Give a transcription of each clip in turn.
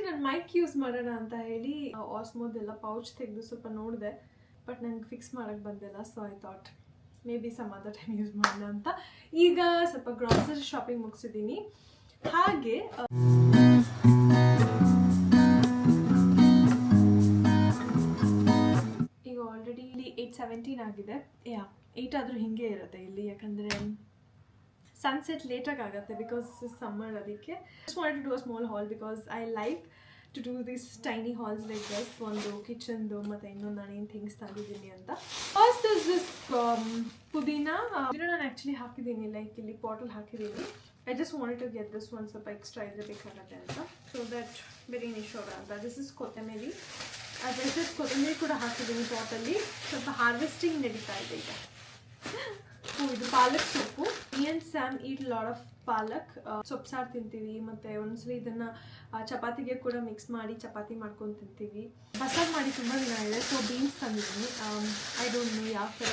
ನಾನು mic use ಮಾಡೋಣ ಅಂತ ಹೇಳಿ ಆಸ್ಮೋದೆಲ್ಲ ಪೌಚ್ ತೆಗೆದು ಸ್ವಲ್ಪ ನೋಡಿದೆ, ಬಟ್ ನಂಗೆ ಫಿಕ್ಸ್ ಮಾಡೋಕ್ಕೆ ಬಂದಿಲ್ಲ. So I thought maybe some other time use ಮಾಡೋಣ ಅಂತ. ಈಗ ಸ್ವಲ್ಪ ಗ್ರಾಸರಿ ಶಾಪಿಂಗ್ ಮುಗಿಸಿದ್ದೀನಿ. ಹಾಗೆ ಈಗ ಆಲ್ರೆಡಿ ಇಲ್ಲಿ 8:17 ಆಗಿದೆ. 8 ಆದರೂ ಹಿಂಗೆ ಇರುತ್ತೆ ಇಲ್ಲಿ, ಯಾಕಂದರೆ ಸನ್ಸೆಟ್ ಲೇಟಾಗಿ ಆಗುತ್ತೆ ಬಿಕಾಸ್ ದಿಸ್ ಇಸ್ ಸಮ್ಮರ್. ಅದಕ್ಕೆ just wanted to do a small haul because I like to do this tiny hauls like this. ಒಂದು ಕಿಚನ್ದು ಮತ್ತು ಇನ್ನೊಂದು ನಾನೇನು ಥಿಂಗ್ಸ್ ತಂದಿದ್ದೀನಿ ಅಂತ. ಫಸ್ಟ್ ಇಸ್ ದಿಸ್ ಪುದೀನ. ನಾನು ಆ್ಯಕ್ಚುಲಿ ಹಾಕಿದ್ದೀನಿ, ಲೈಕ್ ಇಲ್ಲಿ ಪಾಟಲ್ಲಿ ಹಾಕಿದ್ದೀನಿ. I just wanted to get this ಒಂದು ಸ್ವಲ್ಪ ಎಕ್ಸ್ಟ್ರಾ ಇದ್ರೆ ಬೇಕಾಗುತ್ತೆ ಅಂತ. ಸೊ ದಟ್ ಬಿರಿಯಾನಿ ಶೋರ ಅಂತ. ದಿಸ್ ಇಸ್ ಕೊತ್ತಂಬರಿ. ದಿಸ್ ಇಸ್ ಕೊತ್ತಂಬರಿ ಕೂಡ ಹಾಕಿದ್ದೀನಿ ಪಾಟಲ್ಲಿ. ಸ್ವಲ್ಪ ಹಾರ್ವೆಸ್ಟಿಂಗ್ ನಡೀತಾ ಇದೆ ಈಗ. ಇದು ಪಾಲಕ್ ಸೊಪ್ಪು. Me and Sam eat lot of palak. ಸೊಪ್ಪು ಸಾರು ತಿಂತೀವಿ, ಮತ್ತು ಒಂದ್ಸಲಿ ಇದನ್ನು ಚಪಾತಿಗೆ ಕೂಡ ಮಿಕ್ಸ್ ಮಾಡಿ ಚಪಾತಿ ಮಾಡ್ಕೊಂಡು ತಿಂತೀವಿ. ಬಸಾರ್ ಮಾಡಿ ತುಂಬ ದಿನ ಇದೆ. ಸೊ ಬೀನ್ಸ್ ತಂದಿದ್ದೀನಿ. ಐ ಡೋಂಟ್ ನೋ ಯಾವ ಥರ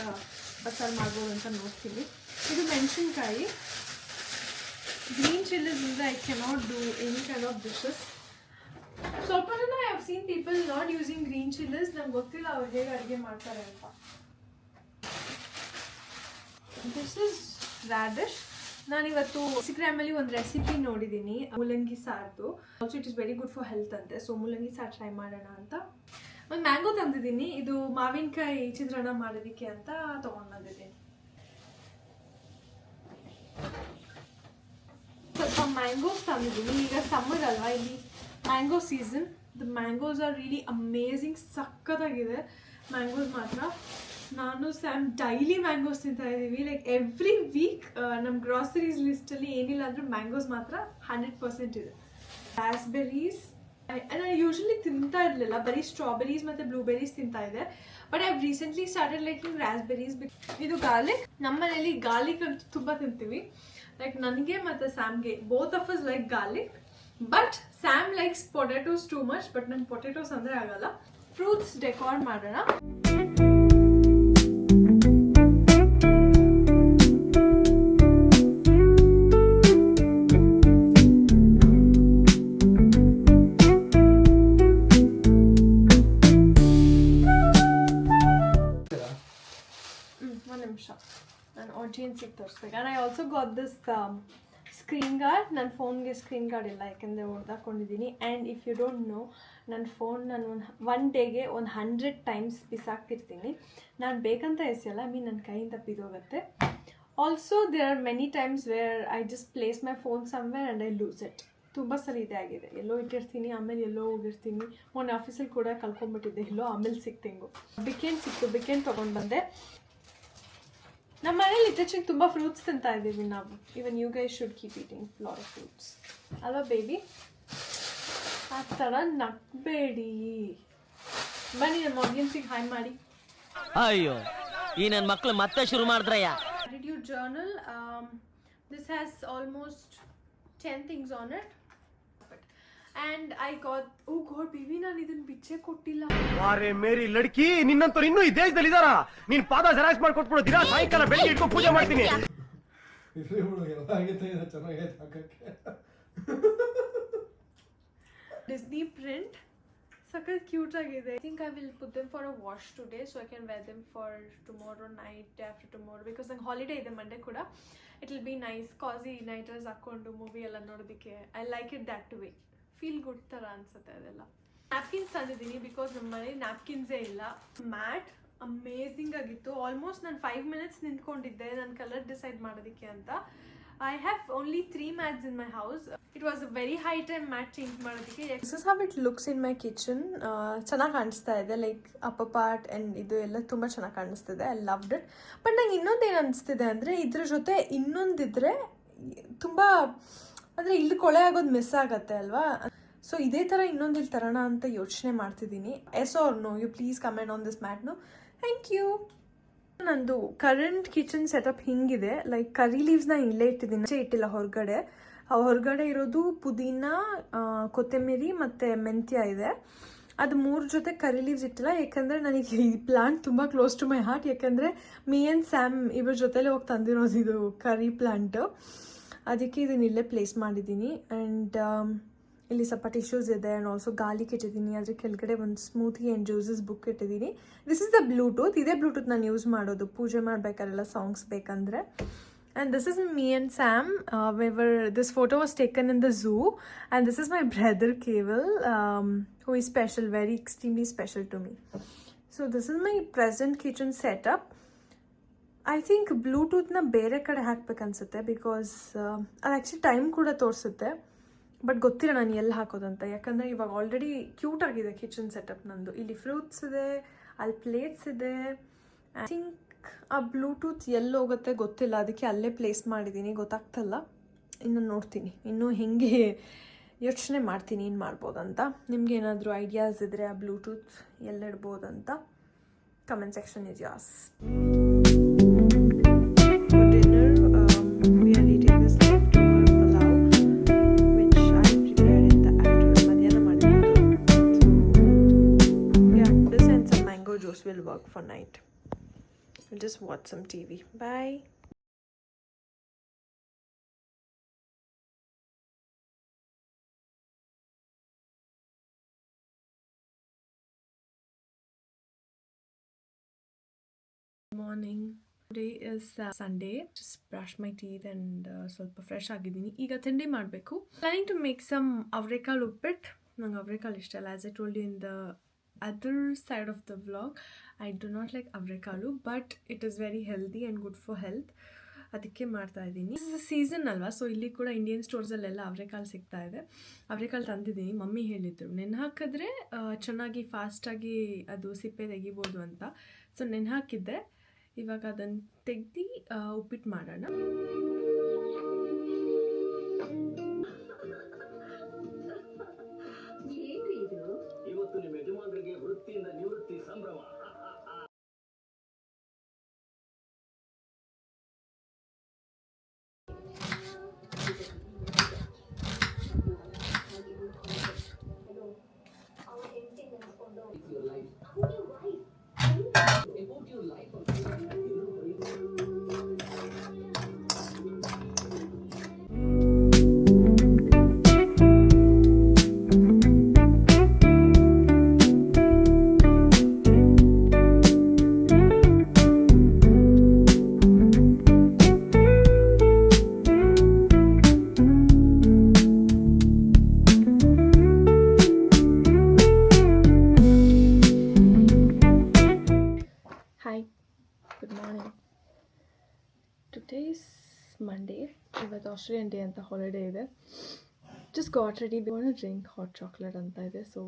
ಬಸಾರ್ ಮಾಡ್ಬೋದು ಅಂತ ನೋಡ್ತೀವಿ. ಇದು ಮೆಣಸಿನ್ಕಾಯಿ. ಗ್ರೀನ್ ಚಿಲ್ಲೀಸ್ ಇಲ್ಲದೆ I cannot do any kind of dishes. ಸ್ವಲ್ಪ ಜನ I have seen people not using green chillies. ನಂಗೆ ಗೊತ್ತಿಲ್ಲ ಅವ್ರು ಹೇಗೆ ಅಡುಗೆ ಮಾಡ್ತಾರೆ ಅಂತ. This is radish. ನಾನಿವತ್ತು ಇನ್ಸ್ಟಾಗ್ರಾಮಲ್ಲಿ ಒಂದು ರೆಸಿಪಿ ನೋಡಿದ್ದೀನಿ ಮೂಲಂಗಿ ಸಾರ್ದು. Also it is very good for health ಅಂತೆ. ಸೊ ಮೂಲಂಗಿ ಸಾರು ಟ್ರೈ ಮಾಡೋಣ ಅಂತ. ಒಂದು ಮ್ಯಾಂಗೋ ತಂದಿದ್ದೀನಿ. ಇದು ಮಾವಿನಕಾಯಿ ಚಿತ್ರಾನ್ನ ಮಾಡೋದಕ್ಕೆ ಅಂತ ತೊಗೊಂಡು ಬಂದಿದ್ದೀನಿ. ಸ್ವಲ್ಪ ಮ್ಯಾಂಗೋಸ್ ತಂದಿದ್ದೀನಿ. ಈಗ ಸಮ್ಮರ್ ಅಲ್ವಾ, ಇಲ್ಲಿ mango season. The mangoes are really amazing. ಸಕ್ಕತ್ತಾಗಿದೆ ಮ್ಯಾಂಗೋಸ್ ಮಾತ್ರ. ನಾನು ಸ್ಯಾಮ್ ಡೈಲಿ ಮ್ಯಾಂಗೋಸ್ ತಿಂತಾ ಇದ್ದೀವಿ. ಲೈಕ್ ಎವ್ರಿ ವೀಕ್ ನಮ್ಮ ಗ್ರಾಸರೀಸ್ ಲಿಸ್ಟಲ್ಲಿ ಏನಿಲ್ಲ ಅಂದರೂ ಮ್ಯಾಂಗೋಸ್ ಮಾತ್ರ 100% ಇದೆ. ರಾಸ್ಬೆರೀಸ್ ನಾನು ಯೂಶಲಿ ತಿಂತಾ ಇರಲಿಲ್ಲ, ಬರೀ ಸ್ಟ್ರಾಬೆರೀಸ್ ಮತ್ತು ಬ್ಲೂಬೆರೀಸ್ ತಿಂತಾ ಇದೆ. But I recently started liking raspberries. ಇದು ಗಾರ್ಲಿಕ್. ನಮ್ಮ ಮನೇಲಿ ಗಾರ್ಲಿಕ್ ಅಂತೂ ತುಂಬ ತಿಂತೀವಿ. ಲೈಕ್ ನನಗೆ ಮತ್ತು ಸ್ಯಾಮ್ಗೆ both of us like garlic. But Sam likes potatoes too much. But ನಂಗೆ ಪೊಟ್ಯಾಟೋಸ್ ಅಂದರೆ ಆಗಲ್ಲ. ಫ್ರೂಟ್ಸ್ ಡೆಕೋರ್ ಮಾಡೋಣ. ಒಂದು ನಿಮಿಷ, ನಾನು ಆಡಿಯನ್ಸಿಗೆ ತೋರಿಸ್ಬೇಕು. And I also got this screen guard. ನನ್ನ ಫೋನ್ಗೆ ಸ್ಕ್ರೀನ್ ಗಾರ್ಡ್ ಇಲ್ಲ, ಯಾಕೆಂದರೆ ಹೊಡೆದಾಕೊಂಡಿದ್ದೀನಿ. And if you don't know, ನನ್ನ ಫೋನ್ ನಾನು ಒನ್ ಡೇಗೆ ಒಂದು 100 ಟೈಮ್ಸ್ ಬಿಸಾಕ್ತಿರ್ತೀನಿ. ನಾನು ಬೇಕಂತ ಎಸೆಯಲ್ಲ, ನನ್ನ ಕೈಯಿಂದ ಬಿದ್ದೋಗುತ್ತೆ. Also there are many times where I just place my phone somewhere and I lose it. ತುಂಬ ಸಲ ಇದೇ ಆಗಿದೆ. ಎಲ್ಲೋ ಇಟ್ಟಿರ್ತೀನಿ, ಆಮೇಲೆ ಎಲ್ಲೋ ಹೋಗಿರ್ತೀನಿ. ಮೊನ್ನೆ ಆಫೀಸಲ್ಲಿ ಕೂಡ ಕಳ್ಕೊಂಡ್ಬಿಟ್ಟಿದ್ದೆ ಎಲ್ಲೋ, ಆಮೇಲೆ ಸಿಕ್ತಿಂಗು. ಬಿಕೇನ್ ಸಿಕ್ತು, ಬಿಕೇನ್ ತೊಗೊಂಡು ಬಂದೆ. ನಮ್ಮ ಮನೇಲಿ ಇತ್ತೀಚೆಗೆ ತುಂಬ ಫ್ರೂಟ್ಸ್ ತಿಂತಾ ಇದ್ದೀವಿ ನಾವು. Even you guys should keep eating lot of fruits ಅಲ್ವಾ ಬೇಬಿ? ಆ ಥರ ನಗ್ಬೇಡಿ. ಬನ್ನಿ ನಮ್ಮ ಆಡಿಯನ್ಸಿಗೆ ಹಾಯ್ ಮಾಡಿ. ಅಯ್ಯೋ, ಈ ನನ್ನ ಮಕ್ಕಳು ಮತ್ತೆ ಶುರು ಮಾಡಿದ್ರಯ್ಯ. Gratitude journal. This has almost 10 things on it. And I got, oh god baby, ನಾನು ಇದನ್ನ ಬಿಚ್ಚೆ ಕೊಟ್ಟಿಲ್ಲ. ವಾರೆ ಮೇರಿ ಲಡ್ಕಿ, ನಿನ್ನಂತವ್ರು ಇನ್ನೂ ಈ ದೇಶದಲ್ಲಿ ಇದಾರ? ನೀನ್ ಪಾದ ಜೆರಾಕ್ಸ್ ಮಾಡಿ ಕೊಟ್ಬಿಡು. ದಿನ ಸಾಯಂಕಾಲ ಬೆಳಿಗ್ಗೆ ಇಟ್ಕೊಂಡು ಪೂಜೆ ಮಾಡ್ತೀನಿ. Disney print. ಸಖತ್ ಕ್ಯೂಟ್ ಆಗಿದೆ. I think I will put them for a wash today, so I can wear them for tomorrow night, day after tomorrow. Because ನಂಗೆ ಹಾಲಿಡೇ ಇದೆ ಮಂಡೇ ಕೂಡ. It will be nice cosy night dress ಹಾಕ್ಕೊಂಡು movie ಎಲ್ಲ ನೋಡೋದಕ್ಕೆ. I like it that way. Feel good ಥರ ಅನ್ಸುತ್ತೆ ಅದೆಲ್ಲ. Napkins ತಂದಿದ್ದೀನಿ ಬಿಕಾಸ್ ನಮ್ಮ ಮನೇಲಿ ನ್ಯಾಪ್ಕಿನ್ಸೇ ಇಲ್ಲ. ಮ್ಯಾಟ್ ಅಮೇಝಿಂಗ್ ಆಗಿತ್ತು. ಆಲ್ಮೋಸ್ಟ್ ನಾನು 5 minutes ನಿಂತ್ಕೊಂಡಿದ್ದೆ ನನ್ನ ಕಲರ್ ಡಿಸೈಡ್ ಮಾಡೋದಕ್ಕೆ ಅಂತ. I have only 3 mats in my house. It was a very high time mat change ಮಾಡೋದಕ್ಕೆ. This is how it looks in my kitchen. ಚೆನ್ನಾಗಿ ಕಾಣಿಸ್ತಾ ಇದೆ. ಲೈಕ್ ಅಪ್ಪರ್ ಪಾರ್ಟ್ ಆ್ಯಂಡ್ ಇದು ಎಲ್ಲ ತುಂಬ ಚೆನ್ನಾಗಿ ಕಾಣಿಸ್ತಿದೆ. I loved it. ಬಟ್ ನಂಗೆ ಇನ್ನೊಂದೇನು ಅನಿಸ್ತಿದೆ ಅಂದರೆ, ಇದ್ರ ಜೊತೆ ಇನ್ನೊಂದಿದ್ರೆ ತುಂಬ ಅಂದರೆ ಇಲ್ಲಿ ಕೊಳೆ ಆಗೋದು ಮಿಸ್ ಆಗುತ್ತೆ ಅಲ್ವಾ? ಸೊ ಇದೇ ಥರ ಇನ್ನೊಂದು ಇಲ್ಲಿ ತರೋಣ ಅಂತ ಯೋಚನೆ ಮಾಡ್ತಿದ್ದೀನಿ. Yes or no? You please comment on this mat. No thank you. ನಂದು ಕರೆಂಟ್ ಕಿಚನ್ ಸೆಟಪ್ ಹಿಂಗಿದೆ. ಲೈಕ್ ಕರಿ ಲೀವ್ಸ್ನ ಇಲ್ಲೇ ಇಟ್ಟಿದ್ದೀನಿ, ಇಟ್ಟಿಲ್ಲ ಹೊರಗಡೆ. ಹೊರಗಡೆ ಇರೋದು ಪುದೀನ, ಕೊತ್ತಂಬರಿ ಮತ್ತು ಮೆಂತ್ಯ ಇದೆ. ಅದು 3 ಜೊತೆ ಕರಿ ಲೀವ್ಸ್ ಇಟ್ಟಿಲ್ಲ, ಯಾಕಂದರೆ ನನಗೆ ಈ ಪ್ಲಾಂಟ್ ತುಂಬ ಕ್ಲೋಸ್ ಟು ಮೈ ಹಾರ್ಟ್. ಯಾಕಂದರೆ ಮೀ ಆ್ಯಂಡ್ ಸ್ಯಾಮ್ ಇವ್ರ ಜೊತೆಲೇ ಹೋಗಿ ತಂದಿರೋದು ಇದು ಕರಿ ಪ್ಲಾಂಟು. ಅದಕ್ಕೆ ಇದನ್ನ ಇಲ್ಲೇ ಪ್ಲೇಸ್ ಮಾಡಿದ್ದೀನಿ. ಆ್ಯಂಡ್ ಇಲ್ಲಿ ಸ್ವಲ್ಪ ಟಿಶ್ಯೂಸ್ ಇದೆ ಆ್ಯಂಡ್ ಆಲ್ಸೋ ಗಾರ್ಲಿಕ್ ಇಟ್ಟಿದ್ದೀನಿ. ಅದ್ರ ಕೆಳಗಡೆ ಒಂದು ಸ್ಮೂತಿ ಆ್ಯಂಡ್ ಜ್ಯೂಸಸ್ ಬುಕ್ ಇಟ್ಟಿದ್ದೀನಿ. This is the Bluetooth. ಇದೇ ಬ್ಲೂಟೂತ್ ನಾನು ಯೂಸ್ ಮಾಡೋದು ಪೂಜೆ ಮಾಡಬೇಕಾರೆಲ್ಲ ಸಾಂಗ್ಸ್ ಬೇಕಂದರೆ. And this is me and Sam. This photo was taken in the zoo. And this is my brother Keval, who is special, very extremely special to me. So this is my present kitchen setup. I think ಬ್ಲೂಟೂತ್ನ ಬೇರೆ ಕಡೆ ಹಾಕ್ಬೇಕನ್ಸುತ್ತೆ because ಅದು actually time ಕೂಡ ತೋರಿಸುತ್ತೆ. But ಗೊತ್ತಿಲ್ಲ ನಾನು ಎಲ್ಲಿ ಹಾಕೋದಂತ, ಯಾಕಂದರೆ ಇವಾಗ ಆಲ್ರೆಡಿ ಕ್ಯೂಟ್ ಆಗಿದೆ ಕಿಚನ್ ಸೆಟಪ್ ನಂದು. ಇಲ್ಲಿ ಫ್ರೂಟ್ಸ್ ಇದೆ, ಅಲ್ಲಿ ಪ್ಲೇಟ್ಸ್ ಇದೆ. ಐ ಥಿಂಕ್ ಆ ಬ್ಲೂಟೂತ್ ಎಲ್ಲಿ ಹೋಗುತ್ತೆ ಗೊತ್ತಿಲ್ಲ, ಅದಕ್ಕೆ ಅಲ್ಲೇ ಪ್ಲೇಸ್ ಮಾಡಿದ್ದೀನಿ, ಗೊತ್ತಾಗ್ತಲ್ಲ. ಇನ್ನು ನೋಡ್ತೀನಿ, ಇನ್ನೂ ಹೇಗೆ ಯೋಚನೆ ಮಾಡ್ತೀನಿ ಏನು ಮಾಡ್ಬೋದಂತ. ನಿಮ್ಗೆ ಏನಾದರೂ ಐಡಿಯಾಸ್ ಇದ್ದರೆ ಆ ಬ್ಲೂಟೂತ್ ಎಲ್ಲಿಡ್ಬೋದಂತ comment section is yours. For dinner, we are eating this leftover pulao, which I prepared in the afternoon. Madhyana ಮಾಡಿದ್ದು. So, yeah, this and some mango juice will work for night. We'll just watch some TV. Bye. Morning. Today is Sunday. Just brush my teeth and ಸ್ವಲ್ಪ fresh ಆಗಿದ್ದೀನಿ. ಈಗ ತಿಂಡಿ ಮಾಡಬೇಕು. Planning to make some avrekal uppit. ನಂಗೆ avrekal ಇಷ್ಟ ಅಲ್ಲ. As I told you in the other side of the vlog, I do not like avrekalu, but it is very healthy and good for health. ಅದಕ್ಕೆ ಮಾಡ್ತಾ ಇದ್ದೀನಿ. Season ಅಲ್ವಾ, so ಇಲ್ಲಿ ಕೂಡ Indian ಸ್ಟೋರ್ಸಲ್ಲೆಲ್ಲ ಅವರೆಕಾಳು ಸಿಗ್ತಾ ಇದೆ. ಅವರೆಕಾಳು ತಂದಿದ್ದೀನಿ. ಮಮ್ಮಿ ಹೇಳಿದ್ರು ನೆನೆ ಹಾಕಿದ್ರೆ ಚೆನ್ನಾಗಿ ಫಾಸ್ಟಾಗಿ ಅದು ಸಿಪ್ಪೆ ತೆಗಿಬೋದು ಅಂತ. ಸೊ ನೆನೆ ಹಾಕಿದ್ದೆ. ಇವಾಗ ಅದನ್ನು ತೆಗ್ದು ಉಪ್ಪಿಟ್ಟು ಮಾಡೋಣ. ಇವತ್ತು ನಿಮ್ಮ ಯಜಮಾನರಿಗೆ ವೃತ್ತಿಯಿಂದ ನಿವೃತ್ತಿ ಸಂಭ್ರಮ. Today's Monday. ಇವತ್ತು ಆಸ್ಟ್ರೇಲಿಯನ್ ಡೇ ಅಂತ ಹಾಲಿಡೇ ಇದೆ. Just got ready. Want to drink hot chocolate ಅಂತ ಇದೆ. So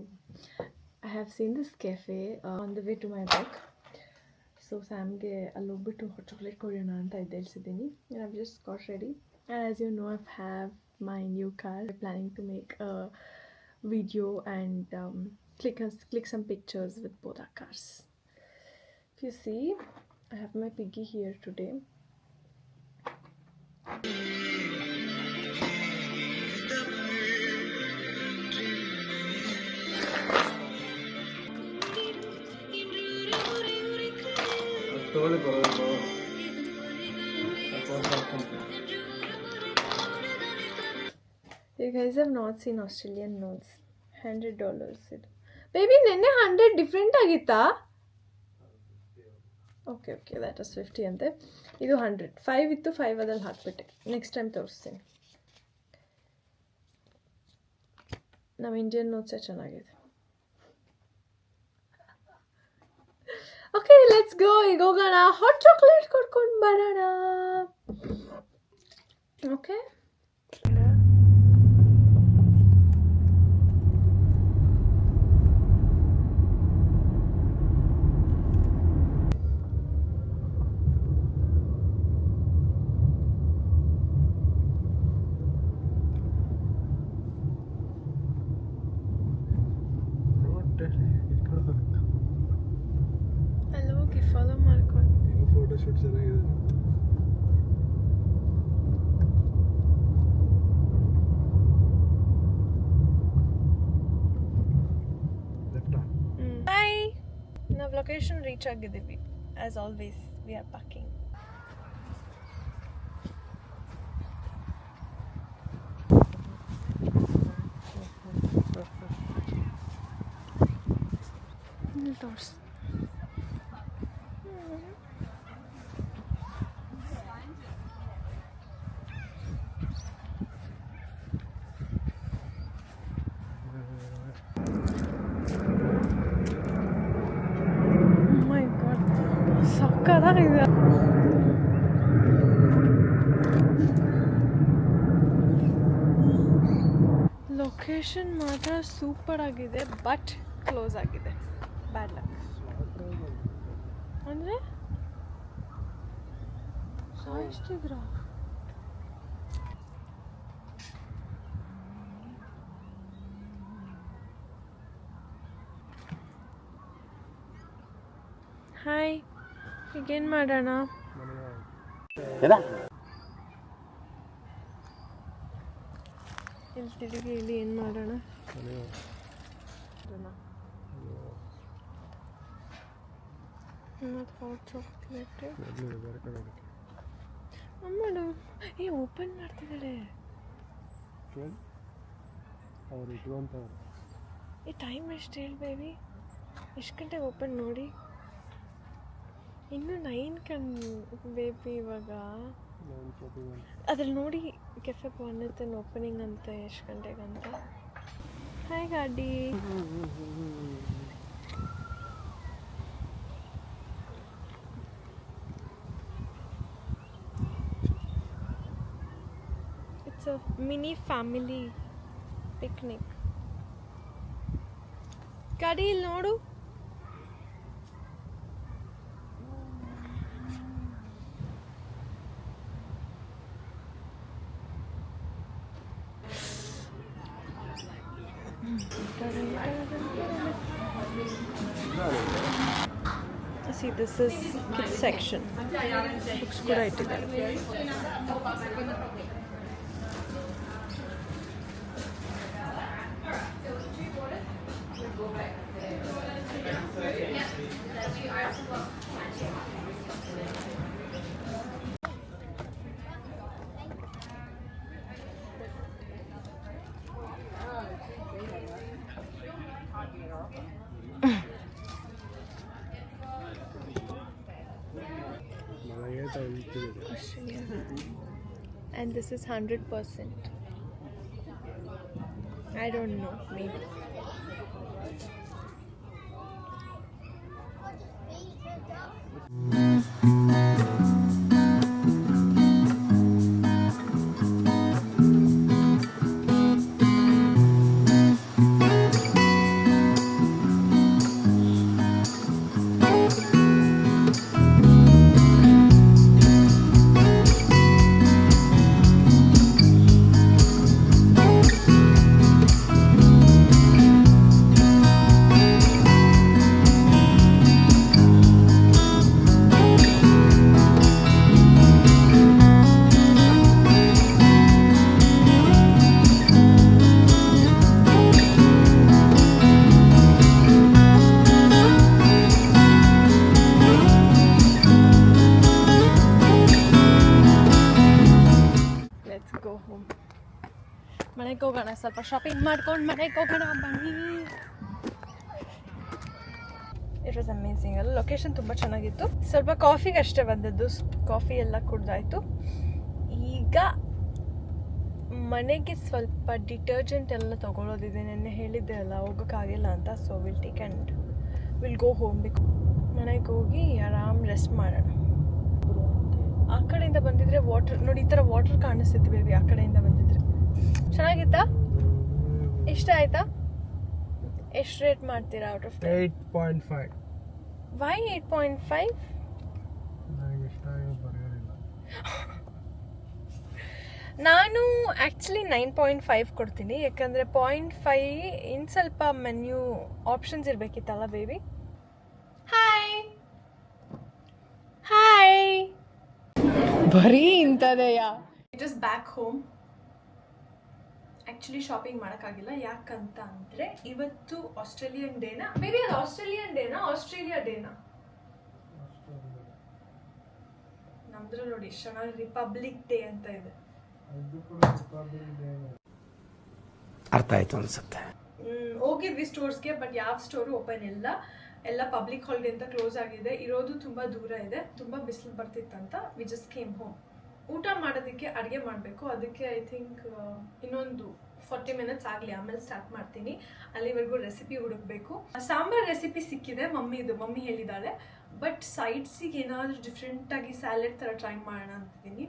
I have seen this cafe on the way to my work. So ಸ್ಯಾಮ್ಗೆ ಅಲ್ಲಿ ಹೋಗ್ಬಿಟ್ಟು ಹಾಟ್ ಚಾಕ್ಲೇಟ್ ಕೊಡೋಣ ಅಂತ ಎದ್ದೇಳಿಸಿದ್ದೀನಿ. I have just got ready. As you know, I have my new car. I planning to make a video and click some pictures with both our cars. If you see, I have my piggy here today. You guys have not seen Australian notes. $100 ಇದು. Baby ನೆನ್ನೆ 100 different ಆಗಿತ್ತಾ? Okay that was 50 ಅಂತೆ. ಇದು 100. 5 ಇತ್ತು, 5 ಅದ್ರಲ್ಲಿ ಹಾಕ್ಬಿಟ್ಟೆ. Next time ತೋರಿಸ್ತೀನಿ. ನಮ್ಮ Indian ನೋಟ್ಸೇ ಚೆನ್ನಾಗಿದೆ. Okay let's go. ಈಗ ಹೋಗೋಣ, ಹಾಟ್ ಚಾಕ್ಲೇಟ್ ಕೊಡ್ಕೊಂಡು ಬರೋಣ. ಓಕೆ ಫಾಲೋ ಮಾಡ್ಕೊಂಡು ಫೋಟೋ ಶೂಟ್ ಚೆನ್ನಾಗಿದೆ. ಬಾಯ್. ನಾವು ಲೊಕೇಶನ್ ರೀಚ್ ಆಗಿದ್ದೀವಿ. As always we are parking. ತೋರ್ಸ್. ಮೈ ಗಾಡ್, ಸಕ್ಕತ್ತಾಗಿದೆ. ಲೊಕೇಶನ್ ಮಾತ್ರ ಸೂಪರ್ ಆಗಿದೆ, ಬಟ್ ಕ್ಲೋಸ್ ಆಗಿದೆ. ಬ್ಯಾಡ್ ಲಕ್ ಅಂದರೆ ಸಾಯಿಸ್ತಿದ್ರ. ಹಾಯ್, ಈಗೇನು ಮಾಡೋಣ? ಇಲ್ಲಿ ತಿರುಗಿ ಇಲ್ಲಿ ಏನು ಮಾಡೋಣ? ಚಾಕ್ಲೇಟ್ ಅಮ್ಮಡು ಏ ಓಪನ್ ಮಾಡ್ತಿದ್ದಾಳೆ. ಈ ಟೈಮ್ ಎಷ್ಟು ಹೇಳಿ ಬೇಬಿ? ಎಷ್ಟು ಗಂಟೆಗೆ ಓಪನ್ ನೋಡಿ? ಇನ್ನೂ 9 ಬೇಬಿ ಇವಾಗ. ಅದ್ರಲ್ಲಿ ನೋಡಿ ಕೆಫೆ ಬಂದಿರ್ತೇನೆ ಓಪನಿಂಗ್ ಅಂತ, ಎಷ್ಟು ಗಂಟೆಗಂತ. ಹಾಯ್ ಗಾಡಿ. It's a mini family picnic. ಗಾಡಿ ಇಲ್ಲಿ ನೋಡು. See, this is kids section. Looks good iಟ್ಟಿದ್ದಾರೆ. And this is 100%. I don't know, maybe. ಮನೆಗೆ ಹೋಗೋಣ, ಸ್ವಲ್ಪ ಶಾಪಿಂಗ್ ಮಾಡ್ಕೊಂಡು ಮನೆಗೆ ಹೋಗೋಣ ಬನ್ನಿ. ಇಟ್ ವಾಸ್ ಅಮೇಝಿಂಗ್ ಅಲ್ಲ. ಲೊಕೇಶನ್ ತುಂಬ ಚೆನ್ನಾಗಿತ್ತು. ಸ್ವಲ್ಪ ಕಾಫಿಗೆ ಅಷ್ಟೇ ಬಂದದ್ದು, ಕಾಫಿ ಎಲ್ಲ ಕುಡ್ದಾಯ್ತು. ಈಗ ಮನೆಗೆ ಸ್ವಲ್ಪ ಡಿಟರ್ಜೆಂಟ್ ಎಲ್ಲ ತೊಗೊಳೋದಿದೆ. ನೆನ್ನೆ ಹೇಳಿದ್ದೆ ಅಲ್ಲ ಹೋಗೋಕ್ಕಾಗಿಲ್ಲ ಅಂತ. So will take and will go home. ಬೇಕು ಮನೆಗೆ ಹೋಗಿ ಆರಾಮ್ ರೆಸ್ಟ್ ಮಾಡೋಣ. ಆ ಕಡೆಯಿಂದ ಬಂದಿದ್ರೆ ವಾಟರ್ ನೋಡಿ, ಈ ಥರ ವಾಟರ್ ಕಾಣಿಸ್ತಿತ್ತು ಬೇಬಿ. ಆ ಕಡೆಯಿಂದ ಬಂದಿದ್ರೆ ಚೆನ್ನಾಗಿತ್ತಾ? ಇಷ್ಟ ಆಯ್ತಾ? ಎಷ್ಟು ರೇಟ್ ಮಾಡ್ತೀರಾ ಔಟ್ ಆಫ್ 8.5? ವೈ 8.5? ನಾನು ಆ್ಯಕ್ಚುಲಿ 9.5 ಕೊಡ್ತೀನಿ. ಯಾಕಂದರೆ 0.5 ಇನ್ನು ಸ್ವಲ್ಪ ಮೆನ್ಯೂ ಆಪ್ಷನ್ಸ್ ಇರಬೇಕಿತ್ತಲ್ಲ ಬೇಬಿ. Hi hi. ಬರೀ ಇಂಥದೆಯಾ? It is back home. Actually shopping ಮಾಡೋಕ್ಕಾಗಿಲ್ಲ. ಯಾಕಂತ ಅಂದರೆ ಇವತ್ತು ಆಸ್ಟ್ರೇಲಿಯನ್ ಡೇನಾ ಬೇಬಿ? ಅದು ಆಸ್ಟ್ರೇಲಿಯನ್ ಡೇನಾ ಆಸ್ಟ್ರೇಲಿಯಾ ಡೇನಾ? ನಮ್ದ್ರ ನೋಡಿ ಎಷ್ಟು ಚೆನ್ನಾಗಿ ರಿಪಬ್ಲಿಕ್ ಡೇ ಅಂತ ಇದೆ. ಅರ್ಥ ಆಯ್ತು ಅನ್ಸುತ್ತೆ. ಹೋಗಿದ್ವಿ ಸ್ಟೋರ್ಸ್ಗೆ, ಬಟ್ ಯಾವ ಸ್ಟೋರು ಓಪನ್ ಇಲ್ಲ. ಎಲ್ಲ ಪಬ್ಲಿಕ್ ಹಾಲಿಡೇ ಅಂತ ಕ್ಲೋಸ್ ಆಗಿದೆ. ಇರೋದು ತುಂಬ ದೂರ ಇದೆ, ತುಂಬ ಬಿಸಿಲು ಬರ್ತಿತ್ತಂತ ವಿ ಜಸ್ಟ್ ಕೇಮ್ ಹೋಮ್. ಊಟ ಮಾಡೋದಕ್ಕೆ ಅಡುಗೆ ಮಾಡಬೇಕು. ಅದಕ್ಕೆ ಐ ಥಿಂಕ್ ಇನ್ನೊಂದು 40 ಮಿನಿಟ್ಸ್ ಆಗಲಿ, ಆಮೇಲೆ ಸ್ಟಾರ್ಟ್ ಮಾಡ್ತೀನಿ. ಅಲ್ಲಿವರೆಗೂ ರೆಸಿಪಿ ಹುಡುಕಬೇಕು. ಸಾಂಬಾರ್ ರೆಸಿಪಿ ಸಿಕ್ಕಿದೆ ಮಮ್ಮಿ ಹೇಳಿದ್ದಾಳೆ. ಬಟ್ ಸೈಡ್ಸಿಗೆ ಏನಾದರೂ ಡಿಫ್ರೆಂಟಾಗಿ ಸ್ಯಾಲೆಡ್ ಥರ ಟ್ರೈ ಮಾಡೋಣ ಅಂತಿದ್ದೀನಿ.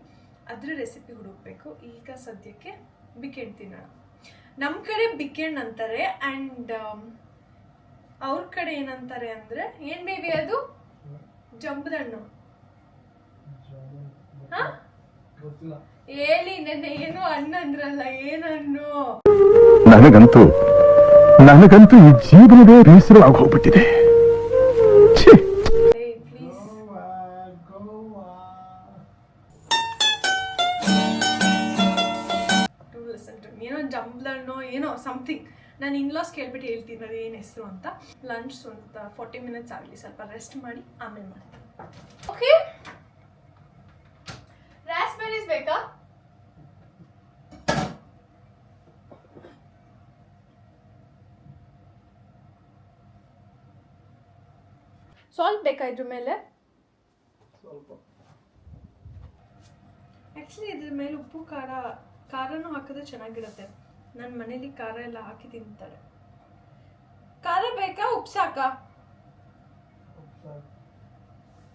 ಅದ್ರ ರೆಸಿಪಿ ಹುಡುಕಬೇಕು. ಈಗ ಸದ್ಯಕ್ಕೆ ಬಿಕೆಣ್ ತಿನ್ನೋಣ. ನಮ್ಮ ಕಡೆ ಬಿಕೆಣ್ ಅಂತಾರೆ ಆ್ಯಂಡ್ ಅವ್ರ ಕಡೆ ಏನಂತಾರೆ ಅಂದರೆ ಏನು ಬೇಬಿ ಅದು? ಜಂಬದ ಹಣ್ಣು. ಹಾಂ ಹೇಳಿ, ನೆನ್ನೆ ಏನು ಹಣ್ಣು ಅಂದ್ರಲ್ಲ, ಏನು ಹಣ್ಣು? ನನಗಂತೂ ಈ ಜೀವನವೇ ಬೇಸರವಾಗಿ ಹೋಗ್ಬಿಟ್ಟಿದೆ. ಏನೋ ಜಂಬ್ಲಣ್ಣೋ ಏನೋ ಸಮಥಿಂಗ್. ನಾನು ಇನ್ಲಾಸ್ ಕೇಳ್ಬಿಟ್ಟು ಹೇಳ್ತೀನಿ ಅದು ಏನು ಹೆಸರು ಅಂತ. ಲಂಚ್ ಒಂದು 40 ಮಿನಿಟ್ಸ್ ಆಗಲಿ, ಸ್ವಲ್ಪ ರೆಸ್ಟ್ ಮಾಡಿ ಆಮೇಲೆ ಮಾಡ್ತೀನಿ. ಓಕೆ, ರಾಸ್ಬೆರೀಸ್ ಬೇಕಾ? ಸಾಲ್ಟ್ ಬೇಕಾ ಇದ್ರ ಮೇಲೆ? ಆ್ಯಕ್ಚುಲಿ ಇದ್ರ ಮೇಲೆ ಉಪ್ಪು ಖಾರನೂ ಹಾಕಿದ್ರೆ ಚೆನ್ನಾಗಿರುತ್ತೆ. ನನ್ನ ಮನೇಲಿ ಖಾರ ಎಲ್ಲ ಹಾಕಿ ತಿಂತಾರೆ. ಖಾರ ಬೇಕಾ ಉಪ್ಪು ಸಾಕಾ?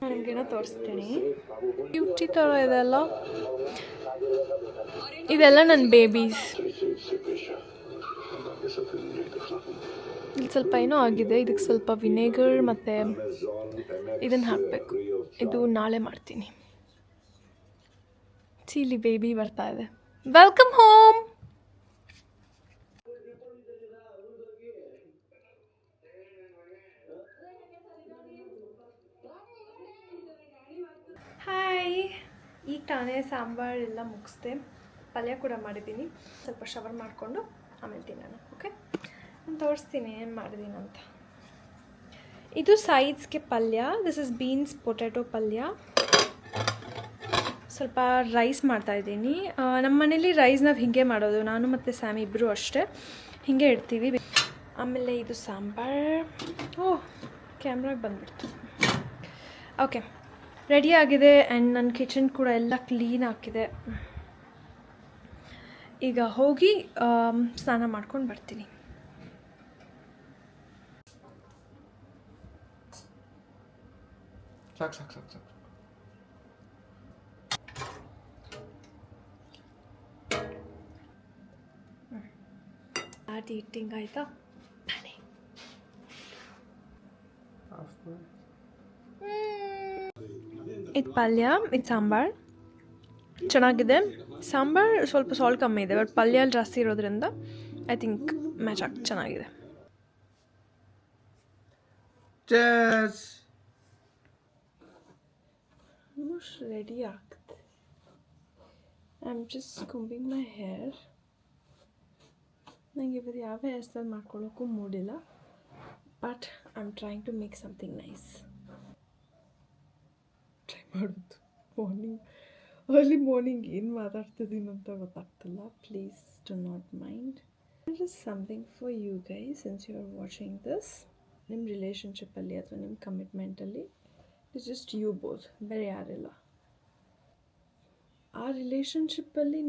ನನಗೇನೋ ತೋರಿಸ್ತೀನಿ. ಕ್ಯೂಟಿ ಥರ ಇದೆಲ್ಲ, ಇದೆಲ್ಲ ನನ್ನ ಬೇಬೀಸ್. ಇಲ್ಲಿ ಸ್ವಲ್ಪ ಏನೋ ಆಗಿದೆ. ಇದಕ್ಕೆ ಸ್ವಲ್ಪ ವಿನೆಗರ್ ಮತ್ತು ಇದನ್ನು ಹಾಕಬೇಕು. ಇದು ನಾಳೆ ಮಾಡ್ತೀನಿ. ಚಿಲ್ಲಿ ಬೇಬಿ ಬರ್ತಾ ಇದೆ. Welcome home. ಹಾಯ್, ಈಗ ತಾನೇ ಸಾಂಬಾರು ಎಲ್ಲ ಮುಗಿಸ್ದೆ, ಪಲ್ಯ ಕೂಡ ಮಾಡಿದ್ದೀನಿ. ಸ್ವಲ್ಪ ಶವರ್ ಮಾಡಿಕೊಂಡು ಆಮೇಲೆ ತಿನ್ನೋಣ. ಓಕೆ, ನಾನು ತೋರಿಸ್ತೀನಿ ಏನು ಮಾಡಿದ್ದೀನಿ ಅಂತ. ಇದು ಸೈಡ್ಸ್ಗೆ ಪಲ್ಯ. ದಿಸ್ ಇಸ್ ಬೀನ್ಸ್ ಪೊಟ್ಯಾಟೊ ಪಲ್ಯ. ಸ್ವಲ್ಪ ರೈಸ್ ಮಾಡ್ತಾಯಿದ್ದೀನಿ. ನಮ್ಮ ಮನೇಲಿ ರೈಸ್ ನಾವು ಹೀಗೆ ಮಾಡೋದು, ನಾನು ಮತ್ತು ಸ್ಯಾಮ್ ಇಬ್ಬರು ಅಷ್ಟೇ ಹೀಗೆ ಇಡ್ತೀವಿ. ಆಮೇಲೆ ಇದು ಸಾಂಬಾರು. ಓಹ್, ಕ್ಯಾಮ್ರಾಗೆ ಬಂದುಬಿಡ್ತು. ಓಕೆ, ರೆಡಿ ಆಗಿದೆ. ಆ್ಯಂಡ್ ನನ್ನ ಕಿಚನ್ ಕೂಡ ಎಲ್ಲ ಕ್ಲೀನ್ ಆಗಿದೆ. ಈಗ ಹೋಗಿ ಸ್ನಾನ ಮಾಡ್ಕೊಂಡು ಬರ್ತೀನಿ. ಸಾಕು. ಆಟಿ ಇಟ್ಟಿಂಗ್ ಆಯಿತಾ? ಇದು ಪಲ್ಯ, ಇದು ಸಾಂಬಾರು ಚೆನ್ನಾಗಿದೆ. ಸಾಂಬಾರು ಸ್ವಲ್ಪ ಸಾಲ್ಟ್ ಕಮ್ಮಿ ಇದೆ, ಬಟ್ ಪಲ್ಯ ಅಲ್ಲಿ ಜಾಸ್ತಿ ಇರೋದ್ರಿಂದ ಐ ಥಿಂಕ್ ಮ್ಯಾಚ್ ಚೆನ್ನಾಗಿದೆ. ಆಲ್ಮೋಸ್ಟ್ ರೆಡಿ ಆಗ್ತದೆ. I am just combing my hair. ನನಗೆ ಇವತ್ತು ಯಾವ ಹೇರ್ ಸ್ಟೈಲ್ ಮಾಡ್ಕೊಳ್ಳೋಕ್ಕೂ ಮೂಡಿಲ್ಲ, but I am trying to make something nice. Try ಮಾಡೋದು ಅರ್ಲಿ ಮಾರ್ನಿಂಗ್ ಏನು ಮಾತಾಡ್ತಿದ್ದೀನಿ ಅಂತ ಗೊತ್ತಾಗ್ತಿಲ್ಲ. Please do not mind. It is something for you guys since you are watching this. ನಿಮ್ಮ ರಿಲೇಷನ್ಶಿಪ್ಪಲ್ಲಿ ಅಥವಾ ನಿಮ್ಮ ಕಮಿಟ್ಮೆಂಟಲ್ಲಿ ಇಟ್ಸ್ ಜಸ್ಟ್ ಯು ಬೋತ್, ಬೇರೆ ಯಾರಿಲ್ಲ. ಆ ರಿಲೇಷನ್ಶಿಪ್ಪಲ್ಲಿ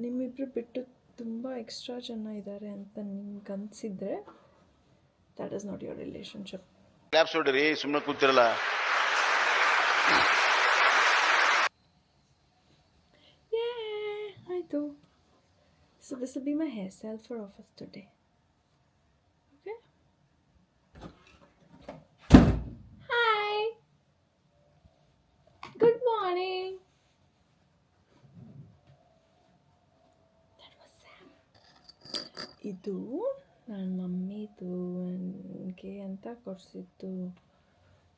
ನಿಮ್ಮಿಬ್ಬರು ಬಿಟ್ಟು ತುಂಬ ಎಕ್ಸ್ಟ್ರಾ ಜನ ಇದ್ದಾರೆ ಅಂತ ನಿಮ್ಗೆ ಅನಿಸಿದ್ರೆ that is not your relationship. ಸುಮ್ಮನೆ ಕೂತಿರಲ್ಲ. ಆಯಿತು. So this will be my hair style for office today. Okay, hi, good morning. ಇದು ನನ್ನ ಮಮ್ಮಿದು ನನಗೆ ಅಂತ ಕೊಡಿಸಿದ್ದು.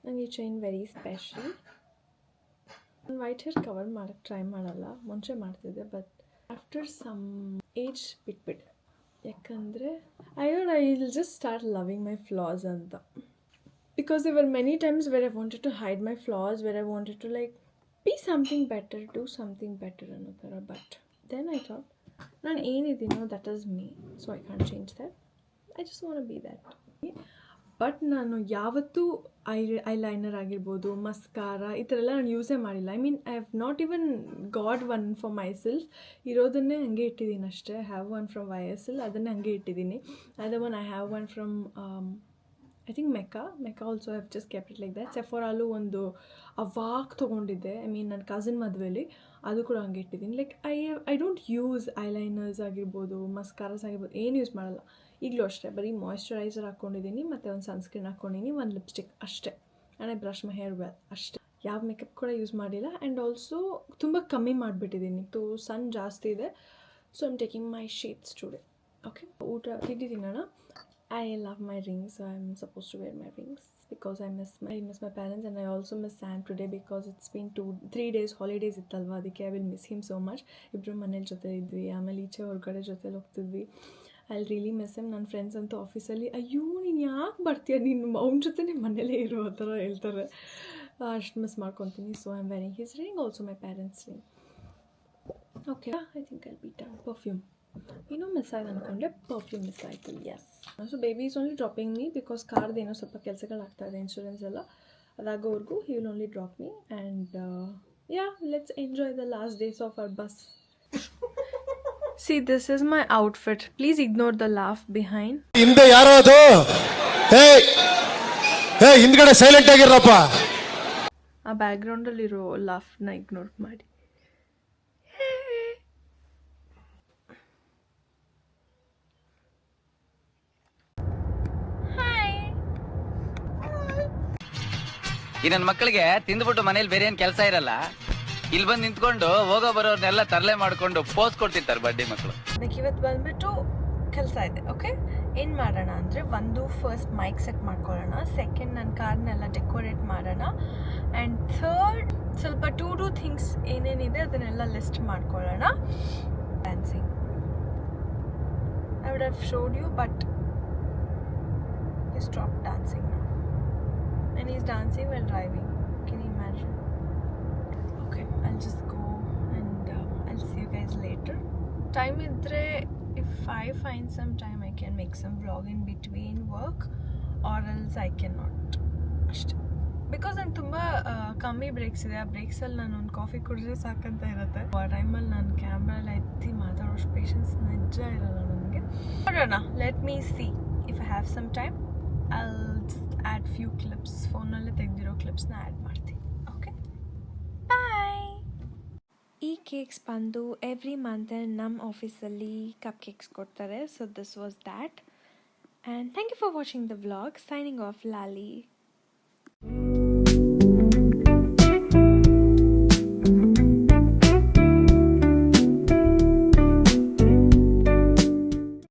ನನಗೆ ಈ ಚೈನ್ ವೆರಿ ಸ್ಪೆಷಲ್. ನಾನು ವೈಟ್ ಹೇರ್ ಕವರ್ ಮಾಡೋಕ್ಕೆ ಟ್ರೈ ಮಾಡಲ್ಲ, ಮುಂಚೆ ಮಾಡ್ತಿದ್ದೆ, ಬಟ್ ಆಫ್ಟರ್ ಸಮ್ ಏಜ್ ಬಿಟ್ಬಿಟ್ಟೆ. ಯಾಕಂದರೆ I will just start loving my flaws ಅಂತ. Because there were many times where I wanted to hide my flaws, where I wanted to like be something better, do something better ಅನ್ನೋ ಥರ. But then I thought ನಾನು ಏನಿದ್ದೀನೋ that is me, so I can change that. I just want to be that. But ನಾನು ಯಾವತ್ತೂ eyeliner ಆಗಿರ್ಬೋದು, mascara ಈ ಥರ ಎಲ್ಲ ನಾನು ಯೂಸೇ ಮಾಡಿಲ್ಲ. I mean I have not even got one for myself. ಇರೋದನ್ನೇ ಹಂಗೆ ಇಟ್ಟಿದ್ದೀನಿ ಅಷ್ಟೇ. ಹ್ಯಾವ್ ಒನ್ ಫ್ರಮ್ YSL, ಅದನ್ನೇ ಹಂಗೆ ಇಟ್ಟಿದ್ದೀನಿ. Other one I have one from I think ಮೆಕಾ also have just kept it like that. ಸೆಫೋರಾಲು ಒಂದು ಅವಾಗ ತೊಗೊಂಡಿದ್ದೆ, ಐ ಮೀನ್ ನನ್ನ ಕಸಿನ್ ಮದುವೆಲಿ, ಅದು ಕೂಡ ಹಂಗೆ ಇಟ್ಟಿದ್ದೀನಿ. ಲೈಕ್ ಐ ಡೋಂಟ್ ಯೂಸ್ ಐಲೈನರ್ಸ್ ಆಗಿರ್ಬೋದು, ಮಸ್ಕಾರಸ್ ಆಗಿರ್ಬೋದು, ಏನು ಯೂಸ್ ಮಾಡಲ್ಲ. ಈಗಲೂ ಅಷ್ಟೇ, ಬರೀ ಮಾಯ್ಶ್ಚರೈಸರ್ ಹಾಕ್ಕೊಂಡಿದ್ದೀನಿ, ಮತ್ತು ಒಂದು ಸನ್ಸ್ಕ್ರೀನ್ ಹಾಕ್ಕೊಂಡಿದ್ದೀನಿ, ಒಂದು ಲಿಪ್ಸ್ಟಿಕ್ ಅಷ್ಟೇ. And I brush my hair well ಅಷ್ಟೇ. ಯಾವ ಮೇಕಪ್ ಕೂಡ ಯೂಸ್ ಮಾಡಿಲ್ಲ. ಆ್ಯಂಡ್ ಆಲ್ಸೋ ತುಂಬ ಕಮ್ಮಿ ಮಾಡಿಬಿಟ್ಟಿದ್ದೀನಿ, ಸನ್ ಜಾಸ್ತಿ ಇದೆ. So I'm taking my shades today. Okay, ಊಟ ತಿಂಡಿ ತಿನ್ನೋಣ. I love my rings, so I'm supposed to wear my rings because I miss my parents, and I also miss Sam today because it's been 2-3 days holidays ittalva, adike I will miss him so much. Ibru manel jothe idvi, amele ಈಚೆ ಹೊರಗಡೆ ಜೊತೆ ಹೋಗ್ತಿದ್ವಿ. I really miss him. ನನ್ನ friends ಅಂತೂ ಆಫೀಸಲ್ಲಿ ಅಯ್ಯೋ ನೀನು ಯಾಕೆ ಬರ್ತೀಯ, ನೀನು ಅವ್ನ ಜೊತೆ ಮನೇಲೇ ಇರೋ ಆ ಥರ ಹೇಳ್ತಾರೆ. ಅಷ್ಟು ಮಿಸ್ ಮಾಡ್ಕೊತೀನಿ. So I am wearing his ring, also my parents ring. Okay, I think I'll be done. Perfume ಏನೋ ಮಿಸ್ ಆಯ್ತು ಅಂದ್ಕೊಂಡೆ, ಪರ್ಫ್ಯೂಮ್ ಮಿಸ್ ಆಯಿತು. Yes. So baby is only dropping me because ಕಾರ್ದೇನೋ ಸ್ವಲ್ಪ ಕೆಲಸಗಳಾಗ್ತಾಯಿದೆ, ಇನ್ಶೂರೆನ್ಸ್ ಎಲ್ಲ. ಅದಾಗೋವರೆಗೂ he will only drop me. And yeah, let's enjoy the last days of our bus. See, this is my outfit. Please ignore the laugh behind. ಹಿಂದೆ ಯಾರೋ ಅದು, ಹಿಂದ್ಗಡೆ silent ಆಗಿರಪ್ಪ. ಆ ಬ್ಯಾಕ್ಗ್ರೌಂಡಲ್ಲಿರೋ ಲಾಫ್ನ ಇಗ್ನೋರ್ ಮಾಡಿ. ಈ ನನ್ನ ಮಕ್ಕಳಿಗೆ ತಿಂದ್ಬಿಟ್ಟು ಮನೇಲಿ ಬೇರೆ ಏನ್ ಕೆಲಸ ಇರಲ್ಲ, ಇಲ್ಲಿ ಬಂದು ನಿಂತ್ಕೊಂಡು ಹೋಗೋ ಬರೋರ್ನೆಲ್ಲ ತರಲೆ ಮಾಡ್ಕೊಂಡು ಪೋಸ್ ಕೊಡ್ತಿರ್ತಾರೆ ಬಡ್ಡಿ ಮಕ್ಕಳು. ನನಗೆ ಇವತ್ತು ಬಂದ್ಬಿಟ್ಟು ಕೆಲಸ ಇದೆ. ಓಕೆ, ಏನು ಮಾಡೋಣ ಅಂದರೆ, ಒಂದು ಫಸ್ಟ್ ಮೈಕ್ ಸೆಟ್ ಮಾಡ್ಕೊಳ್ಳೋಣ, ಸೆಕೆಂಡ್ ನನ್ನ ಕಾರ್ನೆಲ್ಲ ಡೆಕೋರೇಟ್ ಮಾಡೋಣ, ಆ್ಯಂಡ್ ಥರ್ಡ್ ಸ್ವಲ್ಪ ಟು ಥಿಂಗ್ಸ್ ಏನೇನಿದೆ ಅದನ್ನೆಲ್ಲ ಲಿಸ್ಟ್ ಮಾಡ್ಕೊಳ್ಳೋಣ. Dancing I would have showed you, but he stopped dancing now, and he's dancing while driving. Can you imagine? Okay, I'll just go and I'll see you guys later. Time idre, if I find some time, I can make some vlog in between work, or else I cannot. ಅಷ್ಟೇ, because ನಂಗೆ ತುಂಬ ಕಮ್ಮಿ breaks ಇದೆ. ಆ ಬ್ರೇಕ್ಸಲ್ಲಿ ನಾನು ಒಂದು coffee ಕುಡಿದ್ರೆ ಸಾಕಂತ ಇರುತ್ತೆ. ಆ ಟೈಮಲ್ಲಿ ನಾನು ಕ್ಯಾಮ್ರಲ್ಲಿ ಎತ್ತಿ ಮಾತಾಡೋಷ್ಟು ಪೇಷನ್ಸ್ ನಿಜ ಇರಲ್ಲ ನನಗೆ. ನೋಡೋಣ, let me see if I have some time. I'll just add few clips. ಫೋನಲ್ಲೇ ತೆಗೆದಿರೋ ಕ್ಲಿಪ್ಸ್ನ ಆ್ಯಡ್ ಮಾಡ್ತೀನಿ. ಓಕೆ, ಬಾಯ್. ಈ ಕೇಕ್ಸ್ ಬಂದು ಎವ್ರಿ ಮಂತ್ ನಮ್ಮ ಆಫೀಸಲ್ಲಿ ಕಪ್ ಕೇಕ್ಸ್ ಕೊಡ್ತಾರೆ. So this was that, and thank you for watching the vlog. Signing off ಲಾಲಿ.